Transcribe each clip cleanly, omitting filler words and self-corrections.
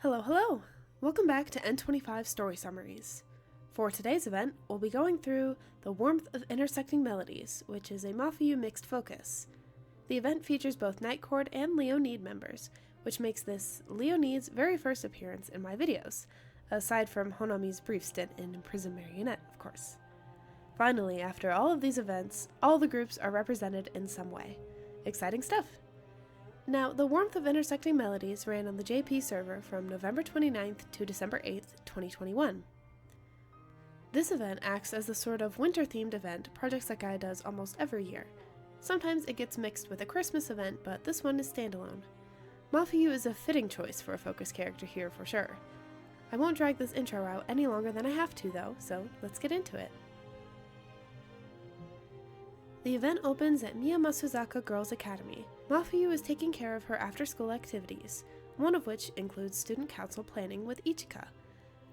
Hello, hello! Welcome back to N25 Story Summaries. For today's event, we'll be going through the Warmth of Intersecting Melodies, which is a Mafuyu mixed focus. The event features both Nightcord and Leonid members, which makes this Leonid's very first appearance in my videos, aside from Honami's brief stint in Imprisoned Marionette, of course. Finally, after all of these events, all the groups are represented in some way. Exciting stuff! Now, the Warmth of Intersecting Melodies ran on the JP server from November 29th to December 8th, 2021. This event acts as the sort of winter-themed event Project Scala does almost every year. Sometimes it gets mixed with a Christmas event, but this one is standalone. Mafuyu is a fitting choice for a focus character here for sure. I won't drag this intro out any longer than I have to though, so let's get into it. The event opens at Miyamasuzaka Girls Academy. Mafuyu is taking care of her after-school activities, one of which includes student council planning with Ichika.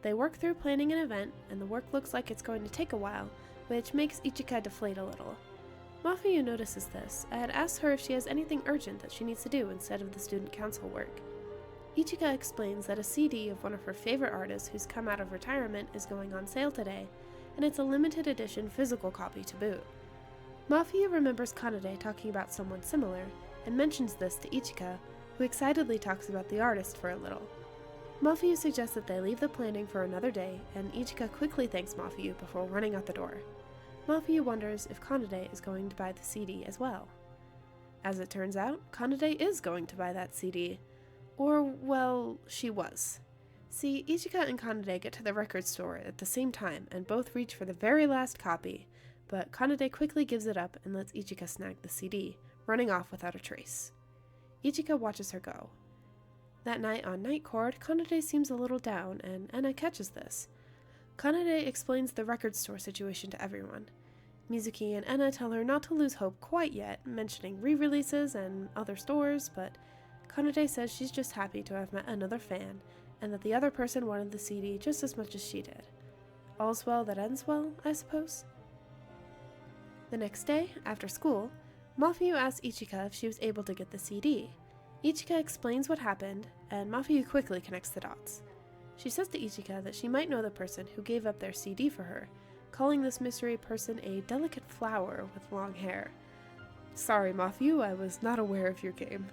They work through planning an event, and the work looks like it's going to take a while, which makes Ichika deflate a little. Mafuyu notices this, and asks her if she has anything urgent that she needs to do instead of the student council work. Ichika explains that a CD of one of her favorite artists who's come out of retirement is going on sale today, and it's a limited edition physical copy to boot. Mafuyu remembers Kanade talking about someone similar, and mentions this to Ichika, who excitedly talks about the artist for a little. Mafuyu suggests that they leave the planning for another day, and Ichika quickly thanks Mafuyu before running out the door. Mafuyu wonders if Kanade is going to buy the CD as well. As it turns out, Kanade is going to buy that CD. Or, well, she was. See, Ichika and Kanade get to the record store at the same time, and both reach for the very last copy, but Kanade quickly gives it up and lets Ichika snag the CD, running off without a trace. Ichika watches her go. That night on Nightcord, Kanade seems a little down, and Enna catches this. Kanade explains the record store situation to everyone. Musique and Enna tell her not to lose hope quite yet, mentioning re-releases and other stores, but Kanade says she's just happy to have met another fan, and that the other person wanted the CD just as much as she did. All's well that ends well, I suppose? The next day, after school, Mafuyu asks Ichika if she was able to get the CD. Ichika explains what happened, and Mafuyu quickly connects the dots. She says to Ichika that she might know the person who gave up their CD for her, calling this mystery person a delicate flower with long hair. Sorry, Mafuyu, I was not aware of your game.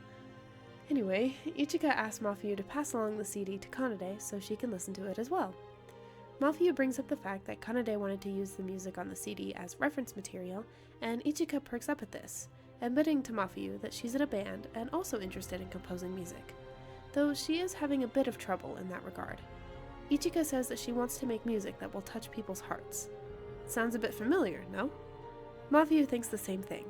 Anyway, Ichika asks Mafuyu to pass along the CD to Kanade so she can listen to it as well. Mafuyu brings up the fact that Kanade wanted to use the music on the CD as reference material, and Ichika perks up at this, admitting to Mafuyu that she's in a band and also interested in composing music, though she is having a bit of trouble in that regard. Ichika says that she wants to make music that will touch people's hearts. Sounds a bit familiar, no? Mafuyu thinks the same thing.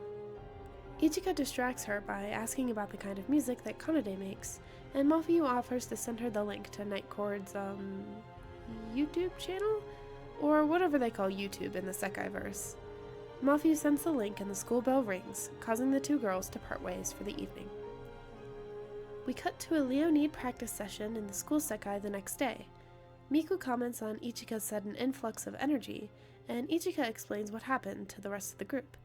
Ichika distracts her by asking about the kind of music that Kanade makes, and Mafuyu offers to send her the link to Nightcord's, YouTube channel? Or whatever they call YouTube in the Sekaiverse. Mafuyu sends the link and the school bell rings, causing the two girls to part ways for the evening. We cut to a Leonid practice session in the school Sekai the next day. Miku comments on Ichika's sudden influx of energy, and Ichika explains what happened to the rest of the group.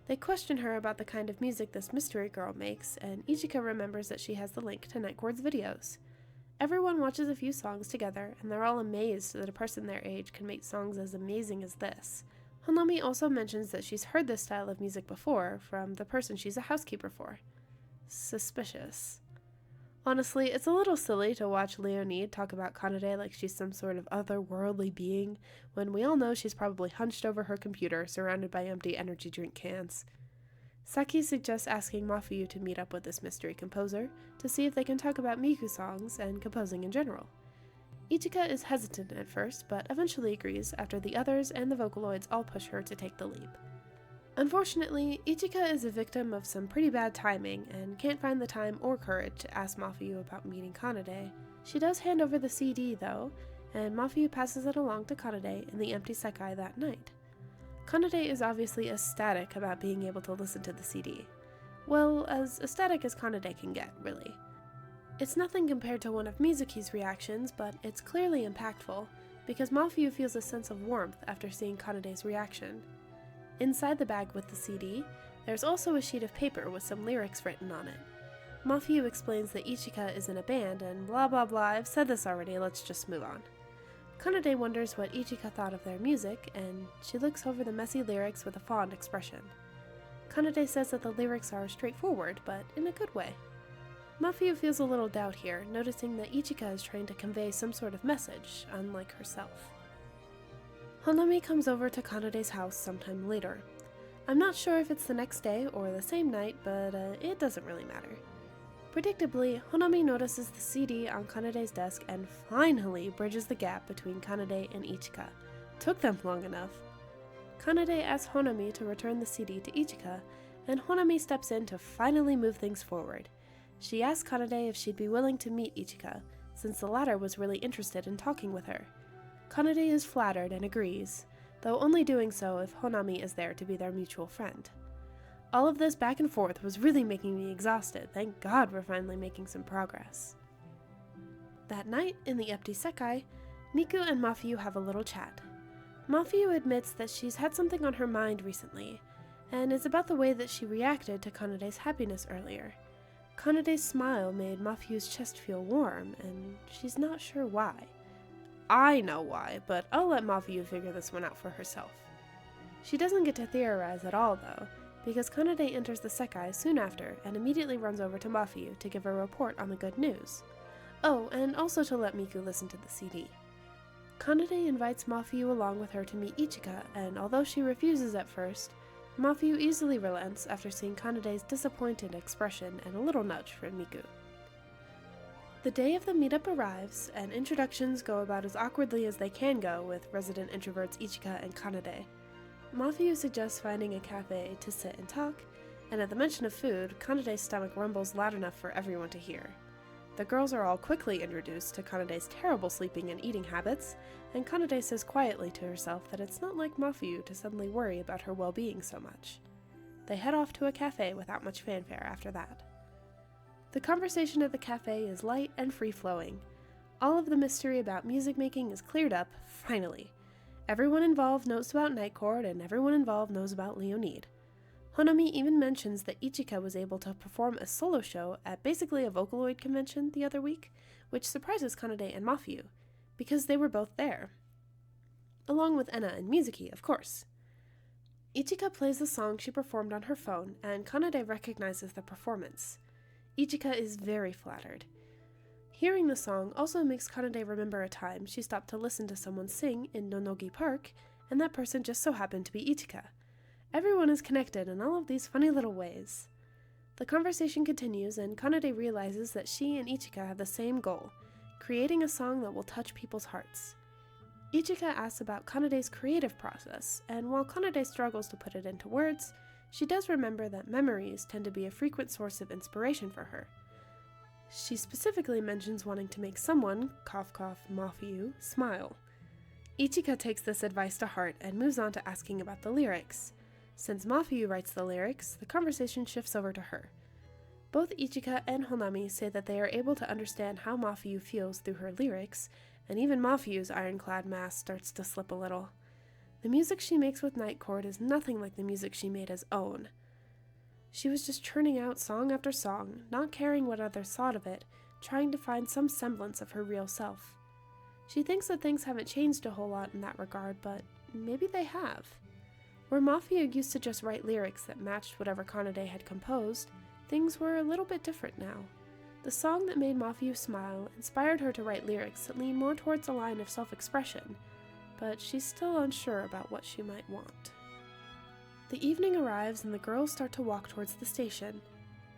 They question her about the kind of music this mystery girl makes, and Ichika remembers that she has the link to Nightcord's videos. Everyone watches a few songs together, and they're all amazed that a person their age can make songs as amazing as this. Honami also mentions that she's heard this style of music before from the person she's a housekeeper for. Suspicious. Honestly, it's a little silly to watch Leonid talk about Kanade like she's some sort of otherworldly being, when we all know she's probably hunched over her computer surrounded by empty energy drink cans. Saki suggests asking Mafuyu to meet up with this mystery composer to see if they can talk about Miku songs and composing in general. Ichika is hesitant at first, but eventually agrees after the others and the Vocaloids all push her to take the leap. Unfortunately, Ichika is a victim of some pretty bad timing and can't find the time or courage to ask Mafuyu about meeting Kanade. She does hand over the CD though, and Mafuyu passes it along to Kanade in the empty Sekai that night. Kanade is obviously ecstatic about being able to listen to the CD. Well, as ecstatic as Kanade can get, really. It's nothing compared to one of Musique's reactions, but it's clearly impactful, because Mafuyu feels a sense of warmth after seeing Kanade's reaction. Inside the bag with the CD, there's also a sheet of paper with some lyrics written on it. Mafuyu explains that Ichika is in a band and blah blah blah, I've said this already, let's just move on. Kanade wonders what Ichika thought of their music, and she looks over the messy lyrics with a fond expression. Kanade says that the lyrics are straightforward, but in a good way. Mafuyu feels a little doubt here, noticing that Ichika is trying to convey some sort of message, unlike herself. Honami comes over to Kanade's house sometime later. I'm not sure if it's the next day or the same night, but it doesn't really matter. Predictably, Honami notices the CD on Kanade's desk and finally bridges the gap between Kanade and Ichika. Took them long enough. Kanade asks Honami to return the CD to Ichika, and Honami steps in to finally move things forward. She asks Kanade if she'd be willing to meet Ichika, since the latter was really interested in talking with her. Kanade is flattered and agrees, though only doing so if Honami is there to be their mutual friend. All of this back and forth was really making me exhausted. Thank God we're finally making some progress. That night, in the empty sekai, Miku and Mafuyu have a little chat. Mafuyu admits that she's had something on her mind recently, and it's about the way that she reacted to Kanade's happiness earlier. Kanade's smile made Mafuyu's chest feel warm, and she's not sure why. I know why, but I'll let Mafuyu figure this one out for herself. She doesn't get to theorize at all, though, because Kanade enters the sekai soon after and immediately runs over to Mafuyu to give a report on the good news. Oh, and also to let Miku listen to the CD. Kanade invites Mafuyu along with her to meet Ichika, and although she refuses at first, Mafuyu easily relents after seeing Kanade's disappointed expression and a little nudge from Miku. The day of the meetup arrives, and introductions go about as awkwardly as they can go with resident introverts Ichika and Kanade. Mafuyu suggests finding a cafe to sit and talk, and at the mention of food, Kanade's stomach rumbles loud enough for everyone to hear. The girls are all quickly introduced to Kanade's terrible sleeping and eating habits, and Kanade says quietly to herself that it's not like Mafuyu to suddenly worry about her well-being so much. They head off to a cafe without much fanfare after that. The conversation at the cafe is light and free-flowing. All of the mystery about music making is cleared up, finally. Everyone involved knows about Night Court, and everyone involved knows about Leonide. Honami even mentions that Ichika was able to perform a solo show at basically a Vocaloid convention the other week, which surprises Kanade and Mafuyu, because they were both there. Along with Enna and Musique, of course. Ichika plays the song she performed on her phone, and Kanade recognizes the performance. Ichika is very flattered. Hearing the song also makes Kanade remember a time she stopped to listen to someone sing in Nonogi Park, and that person just so happened to be Ichika. Everyone is connected in all of these funny little ways. The conversation continues, and Kanade realizes that she and Ichika have the same goal, creating a song that will touch people's hearts. Ichika asks about Kanade's creative process, and while Kanade struggles to put it into words, she does remember that memories tend to be a frequent source of inspiration for her. She specifically mentions wanting to make someone, cough cough Mafuyu, smile. Ichika takes this advice to heart and moves on to asking about the lyrics. Since Mafuyu writes the lyrics, the conversation shifts over to her. Both Ichika and Honami say that they are able to understand how Mafuyu feels through her lyrics, and even Mafuyu's ironclad mask starts to slip a little. The music she makes with Night Court is nothing like the music she made as Own. She was just churning out song after song, not caring what others thought of it, trying to find some semblance of her real self. She thinks that things haven't changed a whole lot in that regard, but maybe they have. Where Mafuyu used to just write lyrics that matched whatever Kanade had composed, things were a little bit different now. The song that made Mafuyu smile inspired her to write lyrics that lean more towards a line of self-expression, but she's still unsure about what she might want. The evening arrives and the girls start to walk towards the station.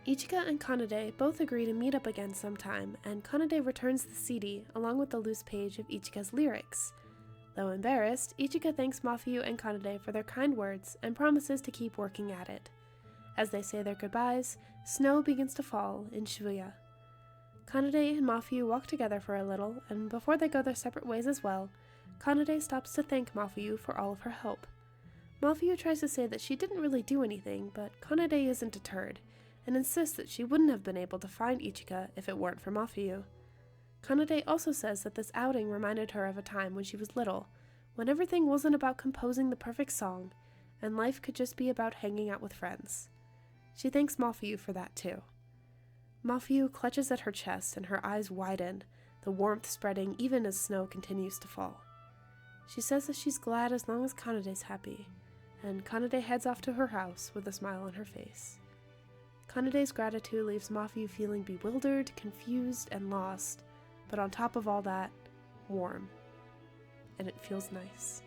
Ichika and Kanade both agree to meet up again sometime, and Kanade returns the CD along with the loose page of Ichika's lyrics. Though embarrassed, Ichika thanks Mafuyu and Kanade for their kind words and promises to keep working at it. As they say their goodbyes, snow begins to fall in Shibuya. Kanade and Mafuyu walk together for a little, and before they go their separate ways as well, Kanade stops to thank Mafuyu for all of her help. Mafuyu tries to say that she didn't really do anything, but Kanade isn't deterred, and insists that she wouldn't have been able to find Ichika if it weren't for Mafuyu. Kanade also says that this outing reminded her of a time when she was little, when everything wasn't about composing the perfect song, and life could just be about hanging out with friends. She thanks Mafuyu for that too. Mafuyu clutches at her chest and her eyes widen, the warmth spreading even as snow continues to fall. She says that she's glad as long as Kanade's happy, and Kanade heads off to her house with a smile on her face. Kanade's gratitude leaves Mafuyu feeling bewildered, confused, and lost, but on top of all that, warm. And it feels nice.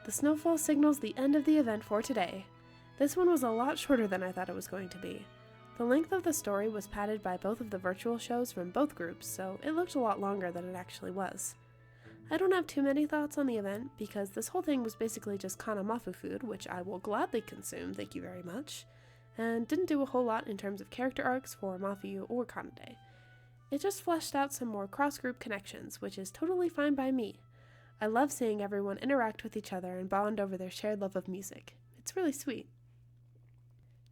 The snowfall signals the end of the event for today. This one was a lot shorter than I thought it was going to be. The length of the story was padded by both of the virtual shows from both groups, so it looked a lot longer than it actually was. I don't have too many thoughts on the event, because this whole thing was basically just Kana Mafu food, which I will gladly consume, thank you very much, and didn't do a whole lot in terms of character arcs for Mafuyu or Kanade. It just fleshed out some more cross-group connections, which is totally fine by me. I love seeing everyone interact with each other and bond over their shared love of music. It's really sweet.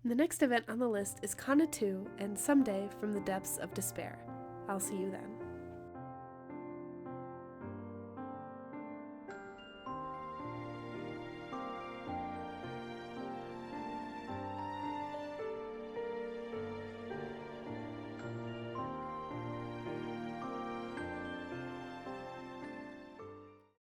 The next event on the list is Kana 2 and Someday from the Depths of Despair. I'll see you then.